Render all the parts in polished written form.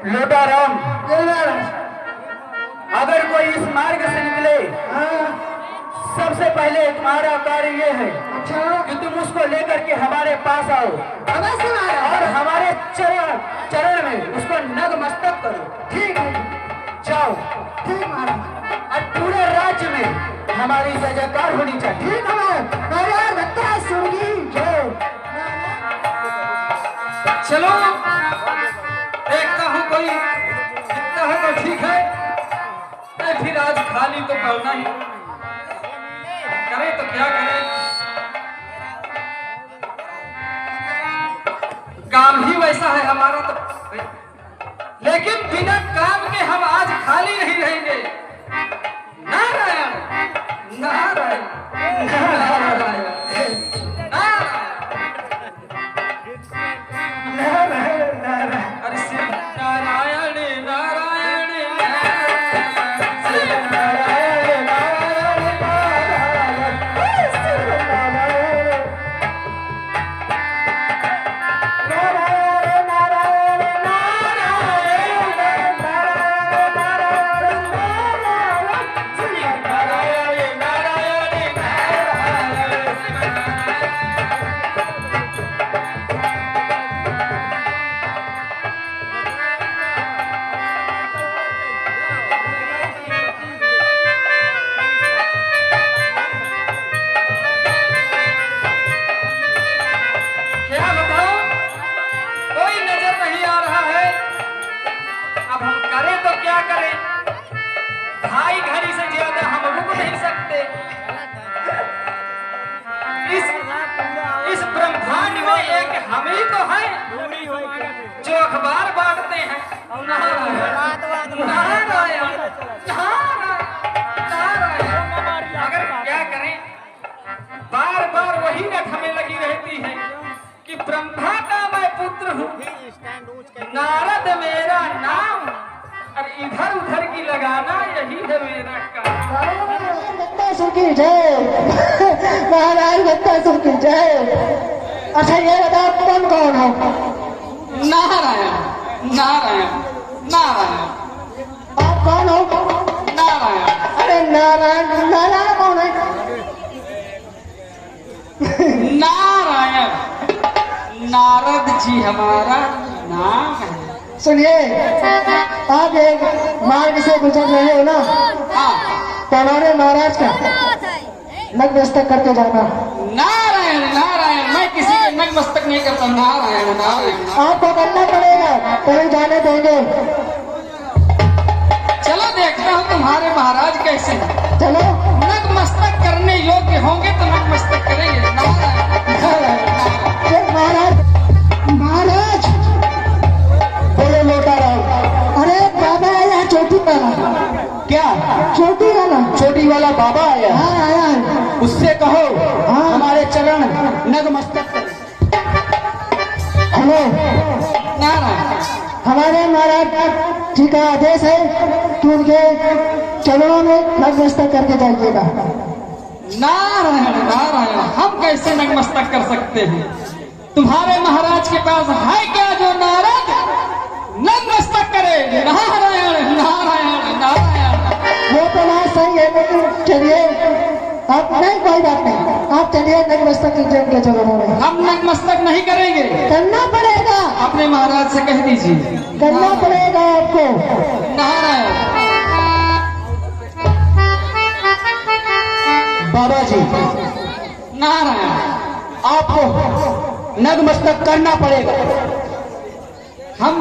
लोटाराम, अगर कोई इस मार्ग से निकले, सबसे पहले तुम्हारा कार्य ये है कि तुम उसको लेकर के हमारे पास आओ और हमारे चरण में उसको नतमस्तक करो। ठीक है, जाओ, ठीक महाराज। और पूरे राज्य में हमारी जय जयकार होनी चाहिए। ठीक है, नारायण भक्ता सुरगी जय। चलो देखता हूँ कोई दिखता है तो ठीक है, नहीं फिर आज खाली तो करना ही, करें तो क्या करें, काम ही वैसा है हमारा तो। लेकिन बिना काम के हम आज खाली नहीं रहेंगे। नारायण नारायण नारायण अरे श्री नारायण नारायण हम ही तो हैं जो अखबार बांटते हैं। मगर क्या करें, बार बार वही रट हमें लगी रहती है कि ब्रह्मा का मैं पुत्र हूँ, नारद मेरा नाम, और इधर उधर की लगाना यही है मेरा काम। सुखी जय महाराज भक्ता सुखी जय। अच्छा ये बताओ तुम कौन हो? नारायण नारायण नारायण। आप कौन हो? नारायण। अरे नारायण, नारायण कौन है? नारायण नारद जी हमारा नाम है। सुनिए, आप एक मार्ग से गुजर रहे हो ना, तो हमारे महाराज का नतमस्तक करके जाना। नारायण नारायण, मैं किसी के नतमस्तक नहीं करता। नारायण नारायण। आपको करना पड़ेगा, कहीं जाने देंगे। चलो देखता हूँ तुम्हारे महाराज कैसे हैं। चलो, नतमस्तक करने योग्य होंगे तो नतमस्तक करेंगे। नारायण महाराज, महाराज बोले लोटाराम। अरे बाबा आया चोटी वाला। क्या चोटी वाला? चोटी वाला बाबा आया? हाँ आया है। उससे कहो हाँ। हमारे चरण नतमस्तक करें। हेलो, नारायण। हमारे महाराज जी का आदेश है कि उनके चरणों में नतमस्तक करके जाइएगा। नारायण नारायण, हम कैसे नतमस्तक कर सकते हैं? तुम्हारे महाराज के पास है क्या जो नारद नतमस्तक करे? नारायण नारायण नारायण। वो तो बात सही है, लेकिन चलिए आप, नहीं कोई बात नहीं, आप चलिए नतमस्तक कीजिए उनके चरणों में। हम नतमस्तक नहीं करेंगे। करना पड़ेगा, अपने महाराज से कह दीजिए। करना पड़ेगा आपको। नारायण। बाबा जी, नारायण। आपको नतमस्तक करना पड़ेगा। हम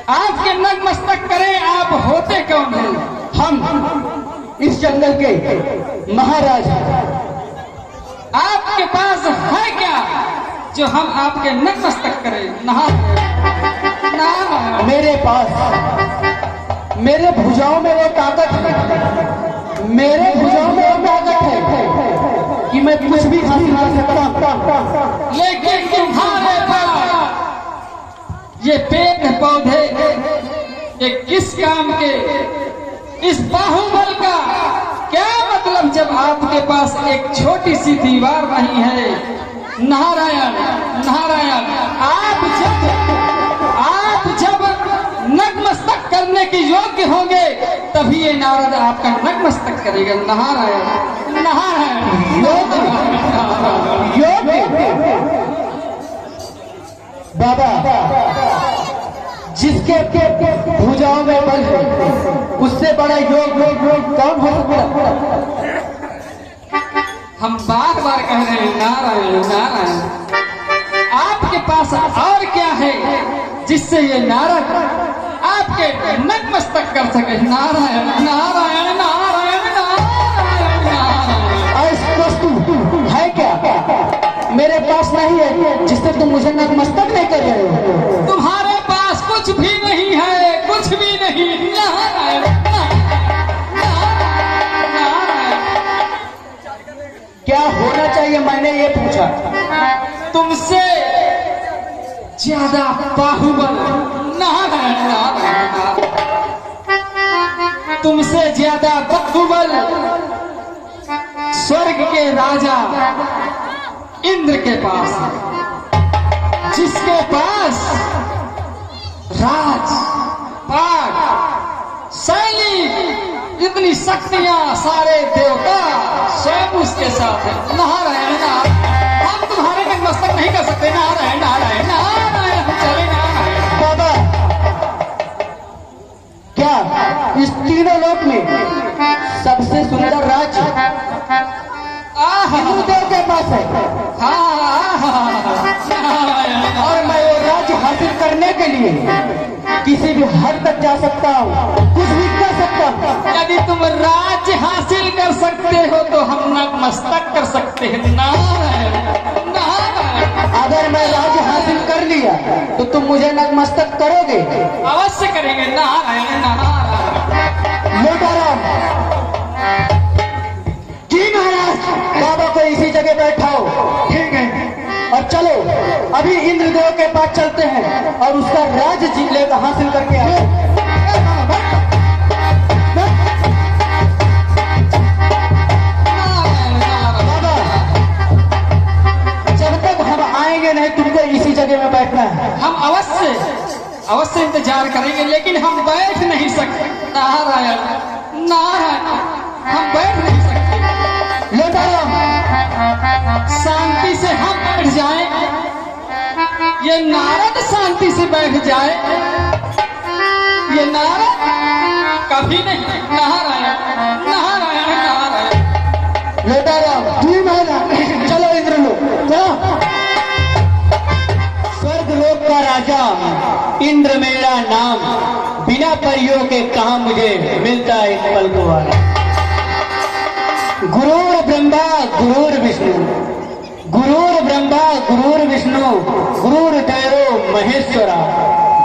आपके नतमस्तक करें, आप होते कौन हैं? हम इस जंगल के महाराज हैं। आपके पास है क्या जो हम आपके नतमस्तक करें? नारायण। मेरे पास, मेरे भुजाओं में वो ताकत है, मेरे भुजाओं में वो ताकत है कि मैं कुछ भी हासिल कर सकता हूं। लेकिन तुम्हारे पास ये पेड़ पौधे ये किस काम के? इस बाहुबल का क्या मतलब जब आपके पास एक छोटी सी दीवार नहीं है? नारायण नारायण। आप ये नारद आपका नतमस्तक करेगा। नारायण नारायण योग बाबा, जिसके भुजाओं में बल है उससे बड़ा योग कौन हो सकता? हम बार बार कह रहे हैं नारायण नारायण। आपके पास और क्या है जिससे ये नारद आपके नतमस्तक कर सके? नारायण नारायण नारायण नारायण नारायण। ऐसी वस्तु है क्या मेरे पास नहीं है जिससे तुम मुझे नतमस्तक नहीं कर रहे हो? तुम्हारे पास कुछ भी नहीं है, कुछ भी नहीं। नारायण नारायण। क्या होना चाहिए मैंने ये पूछा। तुमसे ज्यादा बाहुबल। नारायण नारायण। तुमसे ज्यादा बाहुबल स्वर्ग के राजा इंद्र के पास है, जिसके पास राज पाठ सैनिक इतनी शक्तियां सारे देवता स्वयं उसके साथ है। नारायण नारायण। हम तुम्हारे नतमस्तक नहीं कर सकते। नारायण नारायण नारायण। हम चले नारायण। बाबा, क्या इस तीनों लोक में सबसे सुंदर राज्य हिंदुदेव के पास है? और मैं वो राज्य हासिल करने के लिए किसी भी हद तक जा सकता हूँ, कुछ भी कर सकता हूँ। यदि तुम राज्य हासिल कर सकते हो तो हम नतमस्तक कर सकते हैं। नारायण नारायण। अगर मैं राज्य हासिल कर लिया तो तुम मुझे नतमस्तक करोगे? अवश्य करेंगे। नारायण नारायण। मोटाराम जी महाराज, बाबा को इसी जगह बैठाओ। ठीक है, और चलो अभी इंद्रदेव के पास चलते हैं और उसका राज्य जीत लेकर हासिल करके आए। बाबा, जब तक हम आएंगे नहीं तुमको इसी जगह में बैठना है। हम अवश्य इंतजार करेंगे, लेकिन हम बैठ नहीं सकते। नारायण नारायण। हम बैठ नहीं सकते। लोटाराम, शांति से हम बैठ जाएं, ये नारद शांति से बैठ जाए, ये नारद कभी नहीं। नारायण नारायण नारायण। लोटाराम जी महाराज, चलो इंद्रलोक चलो। स्वर्गलोक का राजा इंद्र मेरा नाम, बिना परियों के कहा मुझे मिलता है इस पल को वाला। गुरुर ब्रह्मा गुरुर विष्णु, गुरुर ब्रह्मा गुरुर विष्णु, गुरुर देवो महेश्वरा,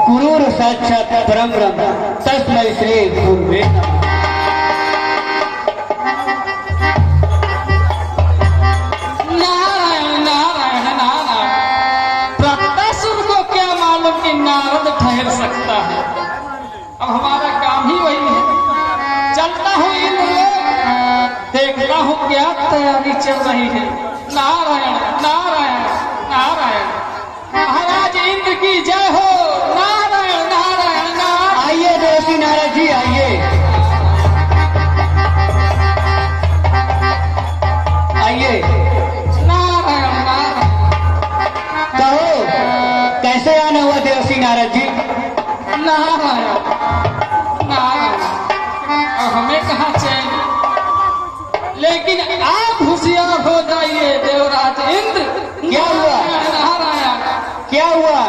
गुरुर साक्षात परम ब्रह्म, तस्मै श्री गुरुवे नमः। नारायण नारायण नारायण। प्रत्यासुर को क्या मालूम कि नारद ठहर सकता है। अब हमारा काम ही वही है। चलता हूँ इंद्रलोक, देखता हूँ क्या तैयारी चल रही है। नारायण नारायण नारायण। महाराज इंद्र की जय हो। नारायण नारायण नारायण। आइए देवसी नारद जी, आइए आइए। नारायण नारायण। कहो कैसे आना हुआ देवसी नारद जी? नारायण नारायण। और हमें कहाँ चैन, लेकिन आप होशियार हो जाइए देवराज इंद्र। क्या हुआ? नारायण। क्या हुआ?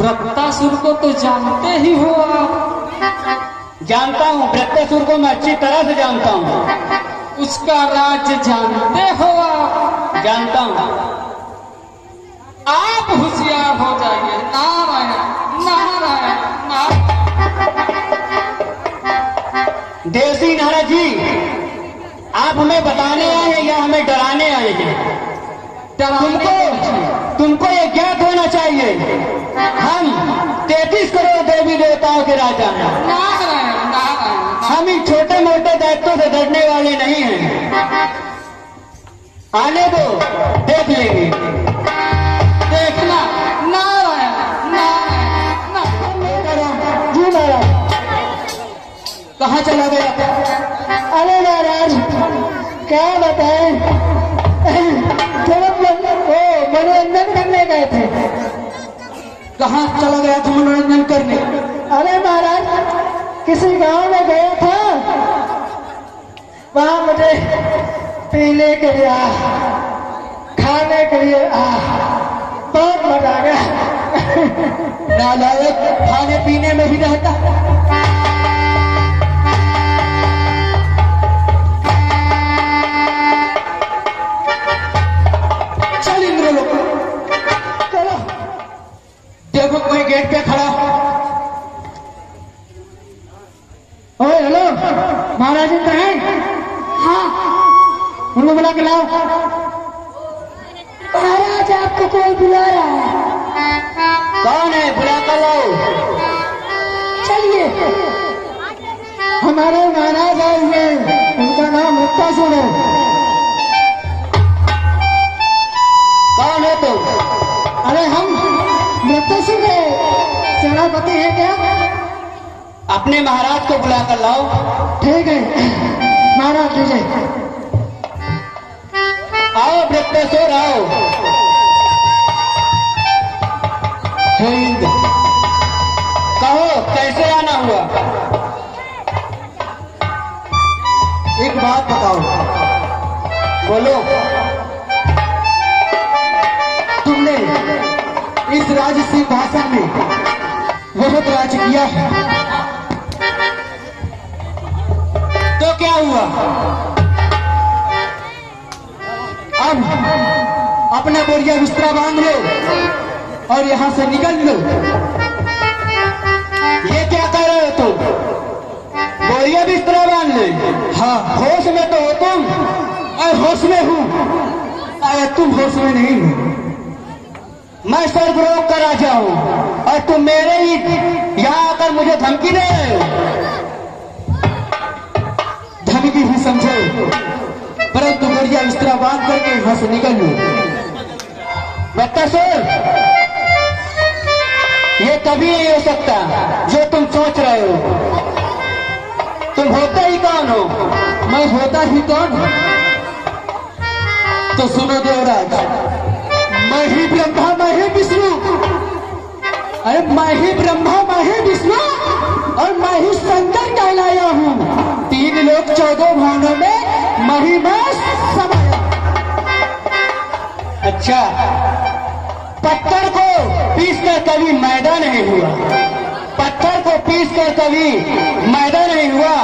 वृत्तासुर को तो जानते ही हो आप। जानता हूँ, वृत्तासुर को मैं अच्छी तरह से जानता हूँ। उसका राज्य जानते हो आप। जानता हूँ। आप होशियार हो जाइए। नारायण नारायण नारायण। देवसी नारद जी, आप हमें बताने आए हैं या हमें डराने आए हैं? तुमको ये ज्ञात होना चाहिए, हम 33 करोड़ देवी देवताओं के राजा हैं। नारायण नारायण। हम इन छोटे मोटे दायित्वों से डरने वाले नहीं हैं। आने दो, देख लेंगे। देखना। नारायण नारायण नारायण। जी महाराज। कहाँ चला गया? अरे महाराज क्या बताएं, मनोरंजन करने गए थे। कहाँ चला गया था मनोरंजन करने? अरे महाराज किसी गांव में गया था, वहां मुझे पीने के लिए खाने के लिए बहुत मजा आ गया। नालायक खाने पीने में ही रहता। चल इंद्र लोग, चलो देखो कोई गेट पे खड़ा। ओए हेलो, महाराज इंद्र हैं? हाँ, उनको बुला के लाओ। महाराज आपको कोई बुला रहा है। कौन है? बुला कर लाओ। चलिए, हमारे महाराज आए हुए, उनका नाम मुक्तासुर है। कौन है तुम? अरे हम मुक्तासुर के सेनापति हैं। क्या? अपने महाराज को बुला कर लाओ। ठीक है महाराज, लीजिए। आओ वृत्तासुर आओ। हिंद, कहो कैसे आना हुआ? एक बात बताओ। बोलो। तुमने इस राज सिंहासन में बहुत राज किया है, तो क्या हुआ? अब अपना बोरिया बिस्तरा बांध लो और यहाँ से निकल लो। ये क्या कर रहे हो तुम? बोरिया बिस्तरा बांध ले? हाँ, होश में तो हो तुम। और होश में हूँ, अरे तुम होश में नहीं हो। मैं स्वर्गलोक का राजा हूँ और तुम मेरे ही यहाँ आकर मुझे धमकी दे रहे हो। धमकी भी समझो, परंतु बोरिया बिस्तरा बांध करके यहाँ से निकल लो। वृत्तासुर, ये कभी नहीं हो सकता जो तुम सोच रहे हो। तुम होता ही कौन हो? मैं होता ही कौन हूं? तो सुनो देवराज, मैं ही ब्रह्मा मैं ही विष्णु। अरे मैं ही ब्रह्मा मैं ही विष्णु और मैं ही शंकर कहलाया हूँ। 3 लोक 14 भुवनों में महिमा समाया। अच्छा, पत्थर को पीस कर कभी मैदा नहीं हुआ। पत्थर को पीस कर कभी मैदा नहीं हुआ।